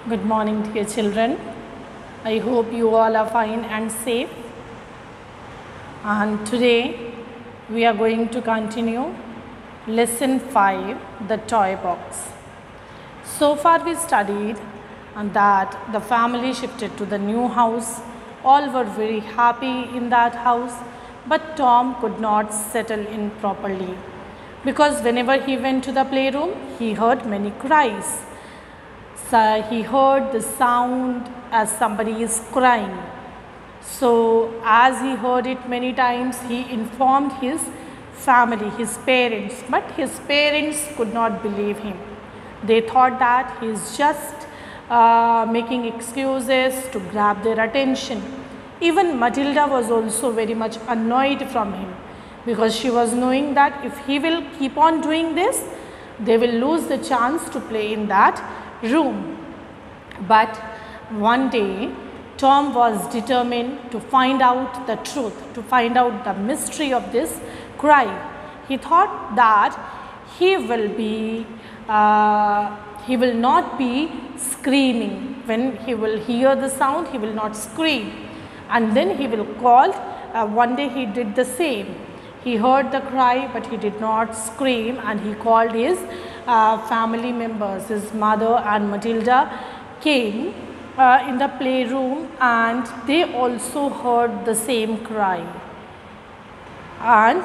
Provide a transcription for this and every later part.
Good morning, dear children. I hope you all are fine and safe. And today we are going to continue lesson 5, the toy box. So far we studied that the family shifted to the new house. All were very happy in that house, but Tom could not settle in properly because whenever he went to the playroom, he heard many cries. So he heard the sound as somebody is crying. So as he heard it many times, he informed his family, his parents, but his parents could not believe him. They thought that he is just making excuses to grab their attention. Even Matilda was also very much annoyed from him because she was knowing that if he will keep on doing this, they will lose the chance to play in that room. But one day Tom was determined to find out the truth, to find out the mystery of this cry. He thought that he will not be screaming. When he will hear the sound, he will not scream, and then he will call. One day he did the same. He heard the cry, but he did not scream, and he called his family members. His mother and Matilda came in the playroom, and they also heard the same cry. And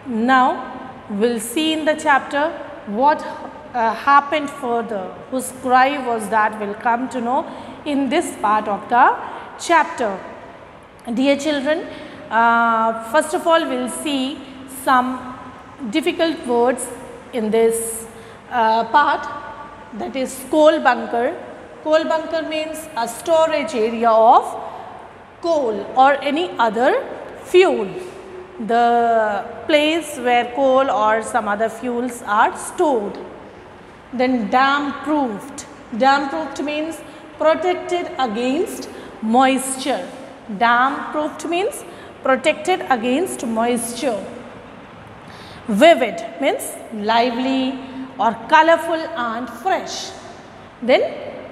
now we'll see in the chapter what happened further. Whose cry was that, we'll come to know in this part of the chapter. Dear children, first of all we'll see some difficult words in this part, that is coal bunker. Coal bunker means a storage area of coal or any other fuel, the place where coal or some other fuels are stored. Then dam proofed. Dam proofed means protected against moisture. Dam proofed means protected against moisture. Vivid means lively or colorful and fresh. Then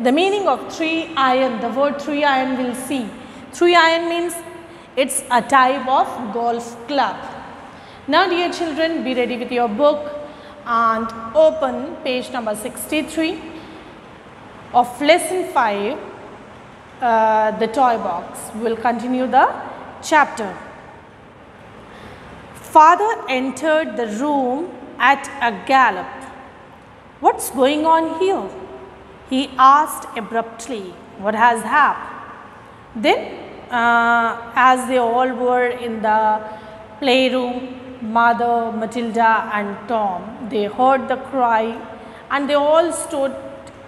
the meaning of 3 iron, the word 3 iron we'll see. 3 iron means it's a type of golf club. Now dear children, be ready with your book and open page number 63 of lesson 5, the toy box. We will continue the chapter. Father entered the room at a gallop. What's going on here? He asked abruptly. What has happened? Then as they all were in the playroom, Mother, Matilda and Tom, they heard the cry and they all stood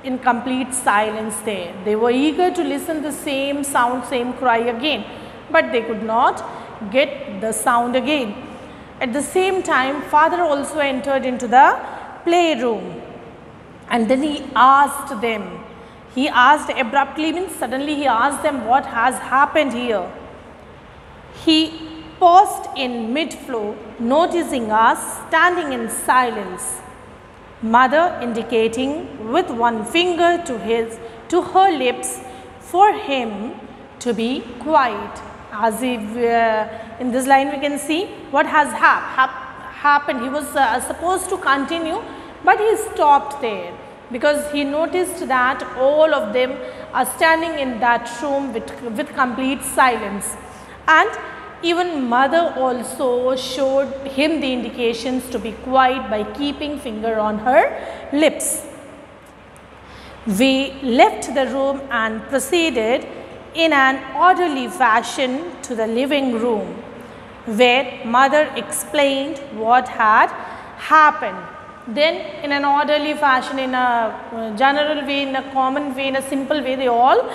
in complete silence there. They were eager to listen the same sound, same cry again, but they could not get the sound again. At the same time, Father also entered into the playroom, and then he asked them. He asked abruptly means suddenly he asked them what has happened here. He paused in mid-flow, noticing us standing in silence. Mother indicating with one finger to her lips for him to be quiet. As if in this line we can see what has happened. He was supposed to continue, but he stopped there because he noticed that all of them are standing in that room with complete silence, and even Mother also showed him the indications to be quiet by keeping finger on her lips. We left the room and proceeded in an orderly fashion to the living room, where Mother explained what had happened. Then in an orderly fashion, in a general way, in a common way, in a simple way, they all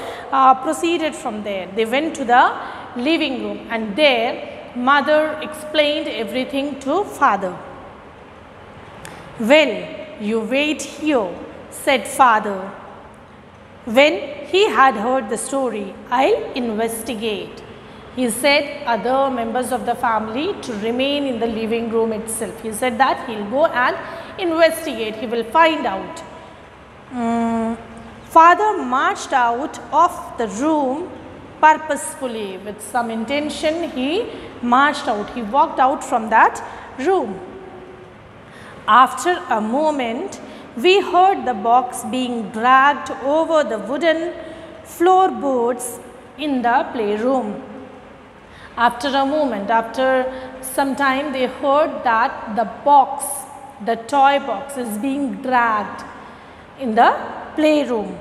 proceeded from there. They went to the living room, and there Mother explained everything to Father. Well, you wait here, said Father. When he had heard the story, I'll investigate. He said other members of the family to remain in the living room itself. He said that he'll go and investigate, he will find out. Father marched out of the room purposefully. With some intention, he marched out. He walked out from that room. After a moment, we heard the box being dragged over the wooden floorboards in the playroom. After a moment, after some time, they heard that the box, the toy box, is being dragged in the playroom.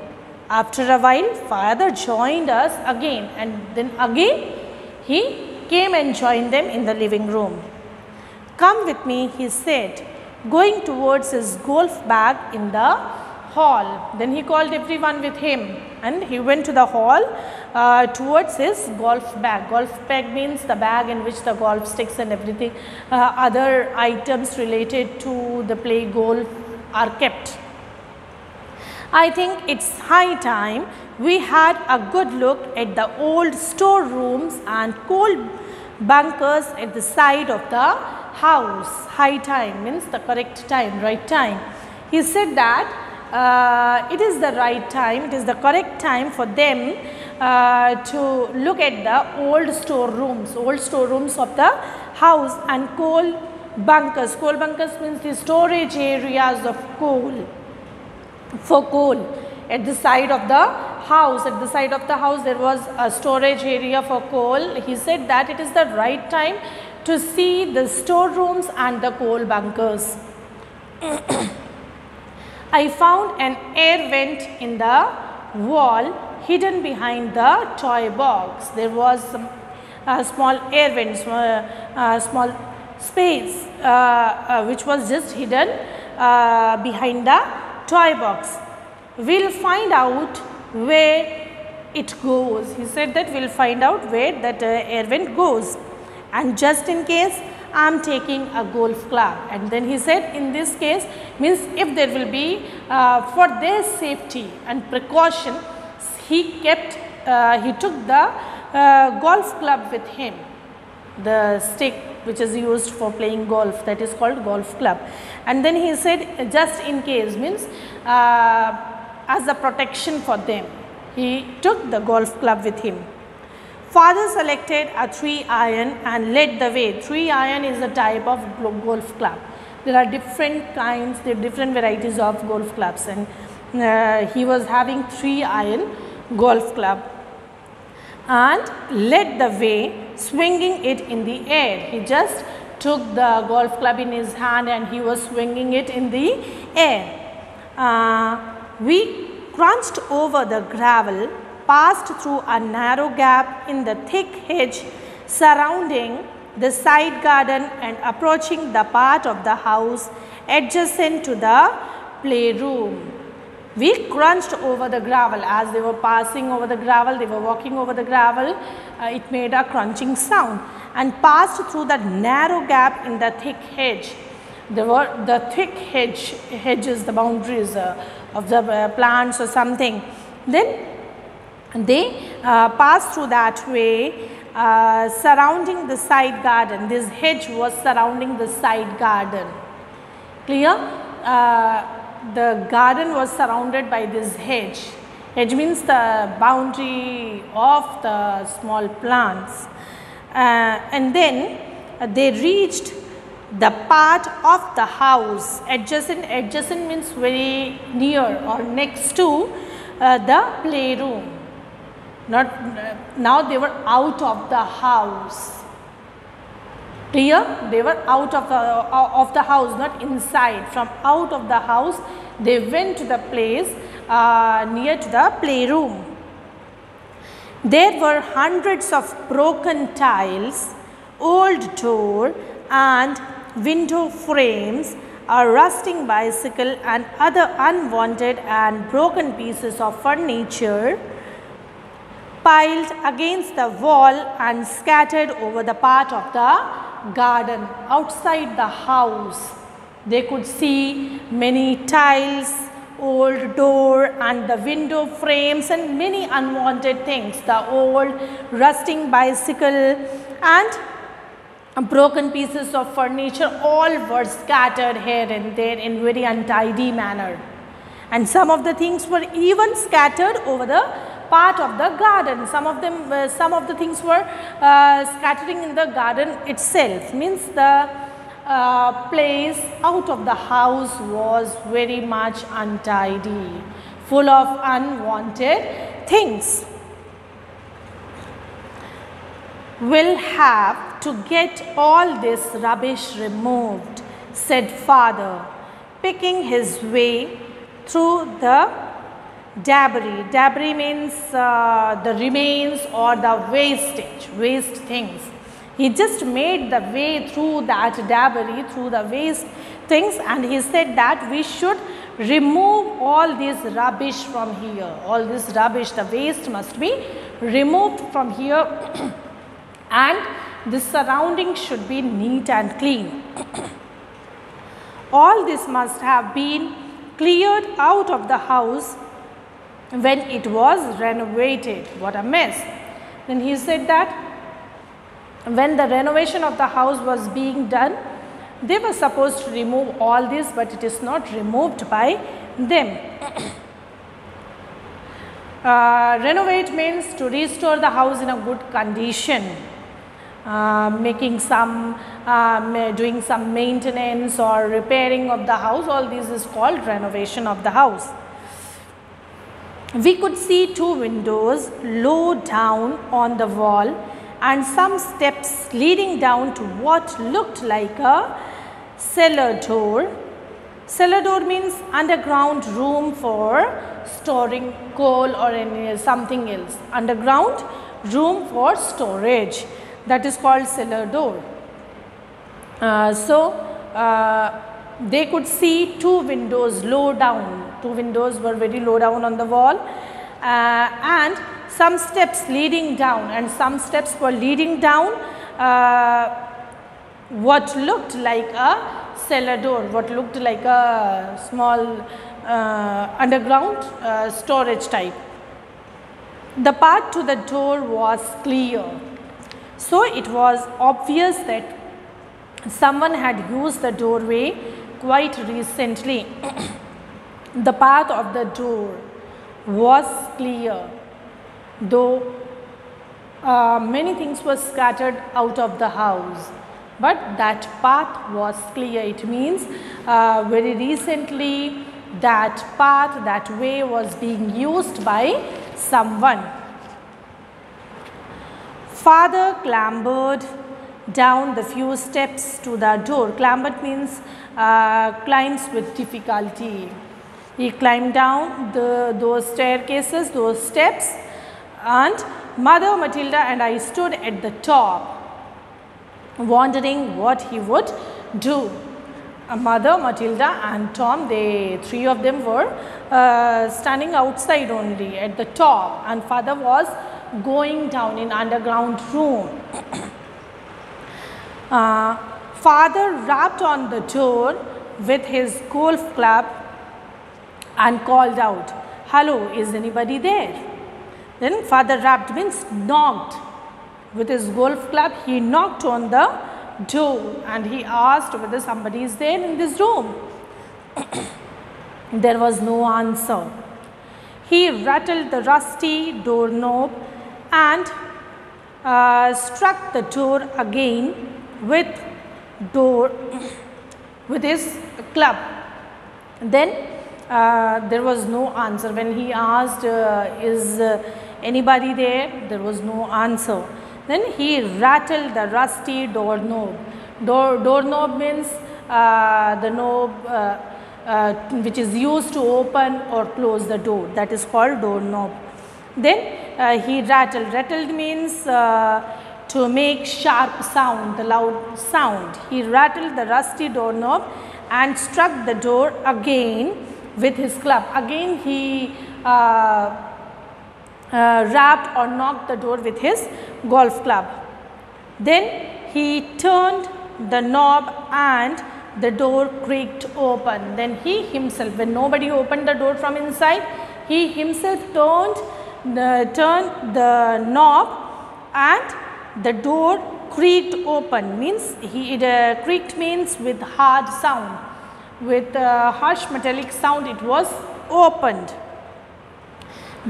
After a while, father joined us again, and then again he came and joined them in the living room. Come with me, he said, going towards his golf bag in the hall. Then he called everyone with him and he went to the hall towards his golf bag. Golf bag means the bag in which the golf sticks and everything, other items related to the play golf are kept. I think it's high time we had a good look at the old storerooms and coal bunkers at the side of the house. High time means the correct time, right time. He said that it is the right time, it is the correct time for them to look at the old storerooms of the house and coal bunkers. Coal bunkers means the storage areas of coal. For coal at the side of the house. At the side of the house there was a storage area for coal. He said that it is the right time to see the storerooms and the coal bunkers. I found an air vent in the wall hidden behind the toy box. There was some small air vent, small space which was just hidden behind the toy box. We'll find out where it goes. He said that we'll find out where that air vent goes. And just in case, I am taking a golf club. And then he said in this case means if there will be for their safety and precaution, he took the golf club with him. The stick which is used for playing golf, that is called golf club. And then he said just in case means as a protection for them, he took the golf club with him. Father selected a 3-iron and led the way. 3-iron is a type of golf club. There are different kinds, there are different varieties of golf clubs, and he was having 3-iron golf club and led the way, swinging it in the air. He just took the golf club in his hand and he was swinging it in the air. We crunched over the gravel, passed through a narrow gap in the thick hedge surrounding the side garden and approaching the part of the house adjacent to the playroom. We crunched over the gravel. As they were passing over the gravel, they were walking over the gravel, it made a crunching sound, and passed through the narrow gap in the thick hedge. There were the thick hedges, the boundaries of the plants or something. Then they passed through that way, surrounding the side garden. This hedge was surrounding the side garden. Clear? The garden was surrounded by this hedge. Hedge means the boundary of the small plants. And then they reached the part of the house adjacent. Adjacent means very near or next to the playroom. Now they were out of the house. Clear? They were out of the house, not inside. From out of the house, they went to the place near to the playroom. There were hundreds of broken tiles, old door and window frames, a rusting bicycle and other unwanted and broken pieces of furniture piled against the wall and scattered over the part of the garden. Outside the house, they could see many tiles, old door and the window frames and many unwanted things. The old rusting bicycle and broken pieces of furniture all were scattered here and there in very untidy manner. and some of the things were even scattered over the part of the garden. Some of the things were scattering in the garden itself, means the place out of the house was very much untidy, full of unwanted things. "We'll have to get all this rubbish removed," said father, picking his way through the debris. Debris means the remains or the wastage, waste things. He just made the way through that debris, through the waste things, and he said that we should remove all this rubbish from here. All this rubbish, the waste must be removed from here and the surroundings should be neat and clean. All this must have been cleared out of the house when it was renovated. What a mess. Then he said that when the renovation of the house was being done, they were supposed to remove all this, but it is not removed by them. Renovate means to restore the house in a good condition, making some, doing some maintenance or repairing of the house. All this is called renovation of the house. We could see two windows low down on the wall and some steps leading down to what looked like a cellar door. Cellar door means underground room for storing coal or any something else. Underground room for storage, that is called cellar door. They could see two windows low down. Two windows were very low down on the wall, and some steps leading down, and some steps were leading down what looked like a cellar door, what looked like a small underground storage type. The path to the door was clear, so it was obvious that someone had used the doorway quite recently. The path of the door was clear, though many things were scattered out of the house, but that path was clear. It means very recently that path, that way was being used by someone. Father clambered down the few steps to the door. Clambered means climbs with difficulty. He climbed down those staircases, those steps, and Mother Matilda and I stood at the top, wondering what he would do. Mother Matilda and Tom, they three of them were standing outside only at the top, and father was going down in underground room. Father rapped on the door with his golf club and called out, "Hello, is anybody there?" Then father rapped means knocked. With his golf club, he knocked on the door and he asked whether somebody is there in this room. There was no answer. He rattled the rusty doorknob and struck the door again with his club. Then there was no answer. When he asked, is anybody there? There was no answer. Then he rattled the rusty doorknob. Doorknob means the knob which is used to open or close the door. That is called doorknob. Then he rattled. Rattled means to make sharp sound, the loud sound. He rattled the rusty doorknob and struck the door again with his club. Again he rapped or knocked the door with his golf club. Then he turned the knob and the door creaked open. Then he himself, when nobody opened the door from inside, he himself turned the knob and the door creaked open. Means creaked means with hard sound. with a harsh metallic sound it was opened.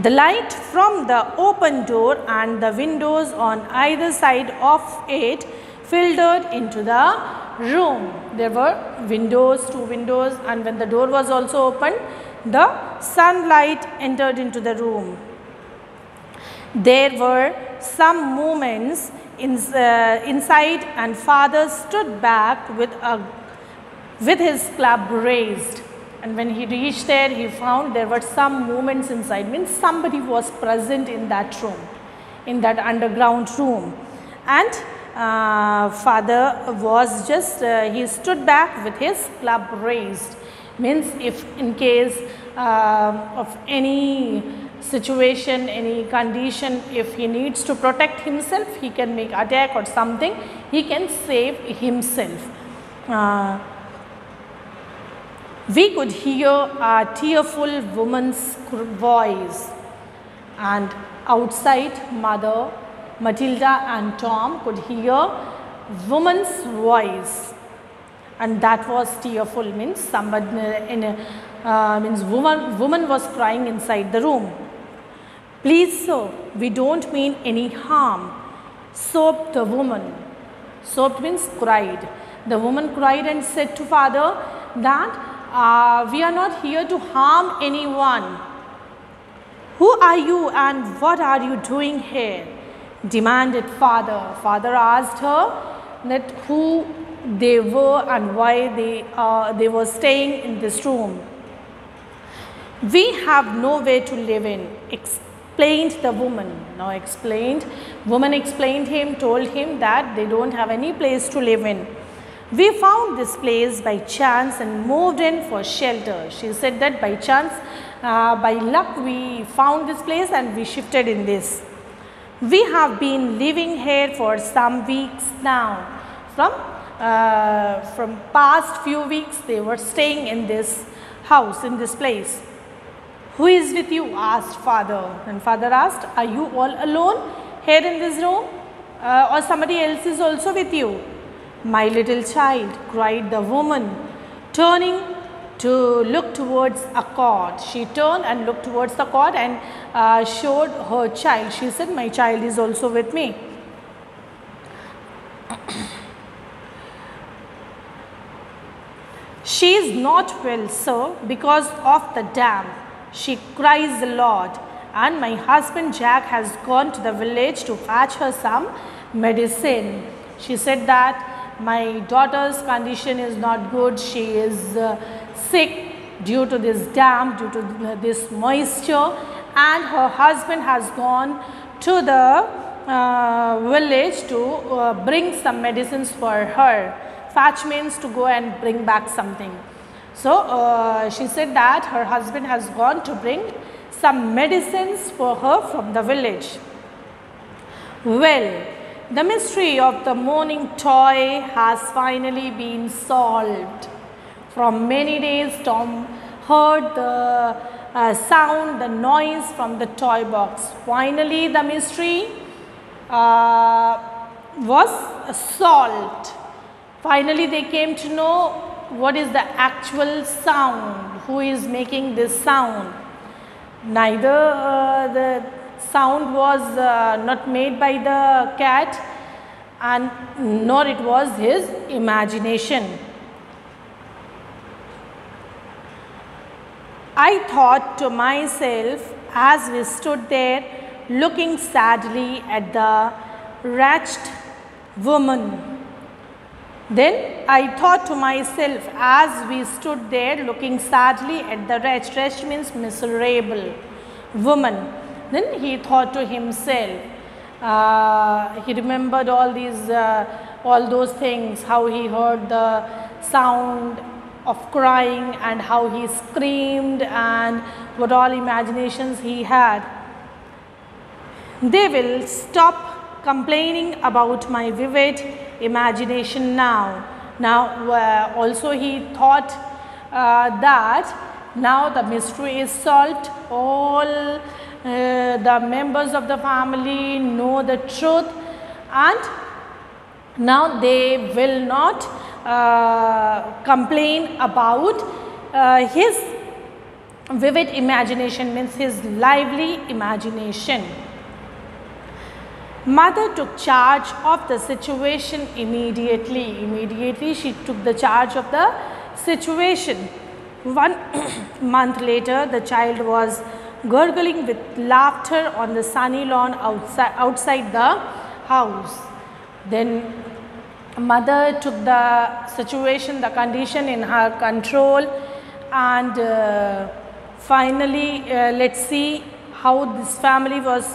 The light from the open door and the windows on either side of it filtered into the room. There were windows, 2 windows, and when the door was also opened, the sunlight entered into the room. There were some movements inside, and father stood back with his club raised. And when he reached there, he found there were some movements inside, means somebody was present in that room, in that underground room. And father was just, he stood back with his club raised, means if in case of any situation, any condition, if he needs to protect himself, he can make attack or something, he can save himself. We could hear a tearful woman's voice, and outside mother, Matilda and Tom could hear woman's voice, and that was tearful, means somebody means woman was crying inside the room. Please sir, we don't mean any harm, sobbed the woman. Sobbed means cried. The woman cried and said to father that we are not here to harm anyone. Who are you and what are you doing here? Demanded father. Father asked her that who they were and why they were staying in this room. We have nowhere to live in, explained the woman. Now woman explained him, told him that they don't have any place to live in. We found this place by chance and moved in for shelter. She said that by chance, by luck we found this place and we shifted in this. We have been living here for some weeks now. From past few weeks they were staying in this house, in this place. Who is with you? Asked father. And father asked, are you all alone here in this room or somebody else is also with you? My little child, cried the woman, turning to look towards a cot. She turned and looked towards the cot and showed her child. She said, my child is also with me. She is not well, sir, because of the damp. She cries a lot, and my husband Jack has gone to the village to fetch her some medicine. She said that my daughter's condition is not good. She is sick due to this damp, due to this moisture, and her husband has gone to the village to bring some medicines for her. Fetch means to go and bring back something. So she said that her husband has gone to bring some medicines for her from the village. Well, the mystery of the mourning toy has finally been solved. From many days, Tom heard the sound, the noise from the toy box. Finally, the mystery was solved. Finally, they came to know what is the actual sound, who is making this sound. Neither the sound was not made by the cat and nor it was his imagination. I thought to myself as we stood there looking sadly at the wretched woman. Then I thought to myself as we stood there looking sadly at the wretched means miserable woman. Then he thought to himself, he remembered all those things, how he heard the sound of crying and how he screamed and what all imaginations he had. They will stop complaining about my vivid imagination now. Now also he thought that now the mystery is solved. All the members of the family know the truth and now they will not complain about his vivid imagination, means his lively imagination. Mother took charge of the situation immediately. Immediately she took the charge of the situation. 1 month later, the child was gurgling with laughter on the sunny lawn outside the house. Then mother took the situation, the condition in her control, and finally let's see how this family was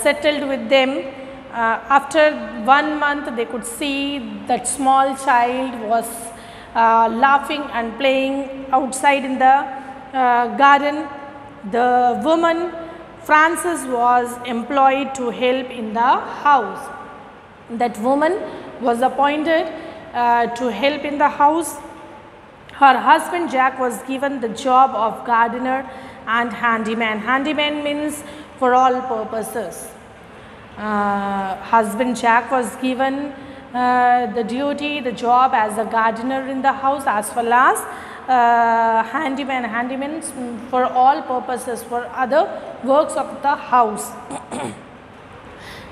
settled with them. After 1 month, they could see that small child was laughing and playing outside in the garden. The woman Frances was employed to help in the house. That woman was appointed to help in the house. Her husband Jack was given the job of gardener and handyman. Handyman means for all purposes. Husband Jack was given the duty, the job as a gardener in the house, as well as handyman. Handyman for all purposes, for other works of the house.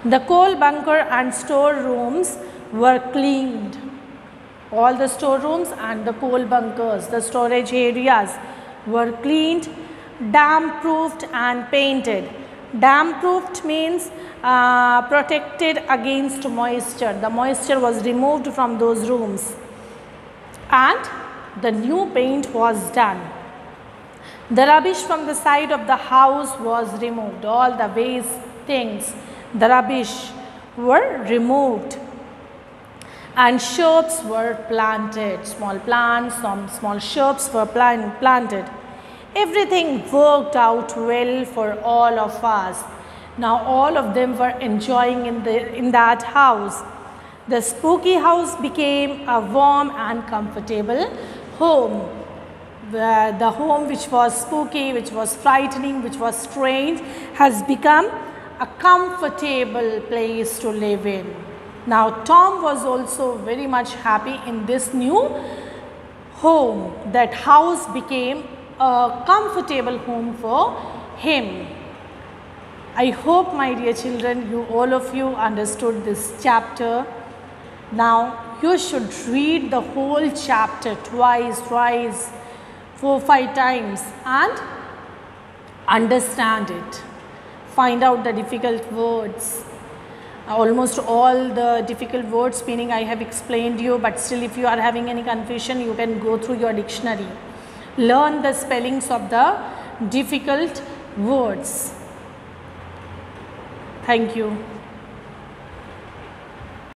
The coal bunker and store rooms were cleaned. All the storerooms and the coal bunkers, the storage areas, were cleaned, damp proofed and painted. Damp proofed means protected against moisture. The moisture was removed from those rooms and the new paint was done. The rubbish from the side of the house was removed. All the waste things, the rubbish were removed, and shrubs were planted. Small plants, some small shrubs were planted. Everything worked out well for all of us. Now all of them were enjoying in that house. The spooky house became a warm and comfortable home. The home which was spooky, which was frightening, which was strange, has become a comfortable place to live in. Now Tom was also very much happy in this new home. That house became a comfortable home for him. I hope, my dear children, all of you understood this chapter. Now you should read the whole chapter twice, 4, 5 times and understand it. Find out the difficult words. Almost all the difficult words meaning I have explained you, but still if you are having any confusion, you can go through your dictionary. Learn the spellings of the difficult words. Thank you.